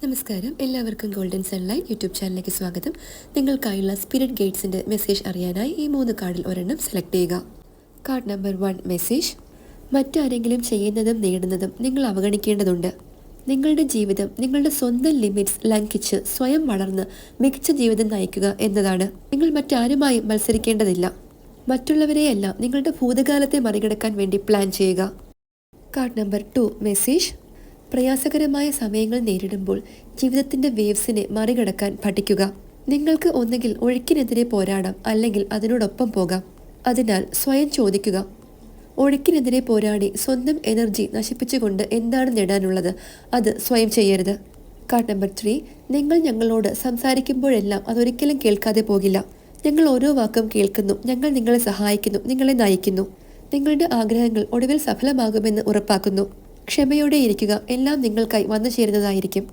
നമസ്കാരം, എല്ലാവർക്കും golden sunlight YouTube ചാനലിലേക്ക് സ്വാഗതം. നിങ്ങൾക്കായുള്ള സ്പിരിറ്റ് ഗൈഡ്സിൻ്റെ മെസ്സേജ് അറിയാനായി ഈ 3 കാർഡിൽ ഒരെണ്ണം സെലക്ട് ചെയ്യുക. കാർഡ് നമ്പർ 1 മെസ്സേജ്: മറ്റാരെങ്കിലും ചെയ്യുന്നതും നേടുന്നതും നിങ്ങൾ അവഗണിക്കേണ്ടതുണ്ട്. നിങ്ങളുടെ ജീവിതം നിങ്ങളുടെ സ്വന്തം ലിമിറ്റ്സ് ലംഘിച്ച് സ്വയം വളർന്ന് മികച്ച ജീവിതം നയിക്കുക എന്നതാണ്. നിങ്ങൾ മറ്റാരുമായും മത്സരിക്കേണ്ടതില്ല. മറ്റുള്ളവരെയെല്ലാം നിങ്ങളുടെ ഭൂതകാലത്തെ മറികടക്കാൻ വേണ്ടി പ്ലാൻ ചെയ്യുക. കാർഡ് നമ്പർ 2 മെസ്സേജ്: പ്രയാസകരമായ സമയങ്ങൾ നേരിടുമ്പോൾ ജീവിതത്തിൻ്റെ വേവ്സിനെ മറികടക്കാൻ പഠിക്കുക. നിങ്ങൾക്ക് ഒന്നുകിൽ ഒഴുക്കിനെതിരെ പോരാടാം, അല്ലെങ്കിൽ അതിനോടൊപ്പം പോകാം. അതിനാൽ സ്വയം ചോദിക്കുക, ഒഴുക്കിനെതിരെ പോരാടി സ്വന്തം എനർജി നശിപ്പിച്ചുകൊണ്ട് എന്താണ് നേടാനുള്ളത്? അത് സ്വയം ചെയ്യരുത്. കാർഡ് നമ്പർ 3 നിങ്ങൾ ഞങ്ങളോട് സംസാരിക്കുമ്പോഴെല്ലാം അതൊരിക്കലും കേൾക്കാതെ പോകില്ല. ഞങ്ങൾ ഓരോ വാക്കും കേൾക്കുന്നു. ഞങ്ങൾ നിങ്ങളെ സഹായിക്കുന്നു, നിങ്ങളെ നയിക്കുന്നു. നിങ്ങളുടെ ആഗ്രഹങ്ങൾ ഒടുവിൽ സഫലമാകുമെന്ന് ഉറപ്പാക്കുന്നു. ക്ഷമയോടെ ഇരിക്കുക. എല്ലാം നിങ്ങൾക്കായി വന്നു ചേരുന്നതായിരിക്കും.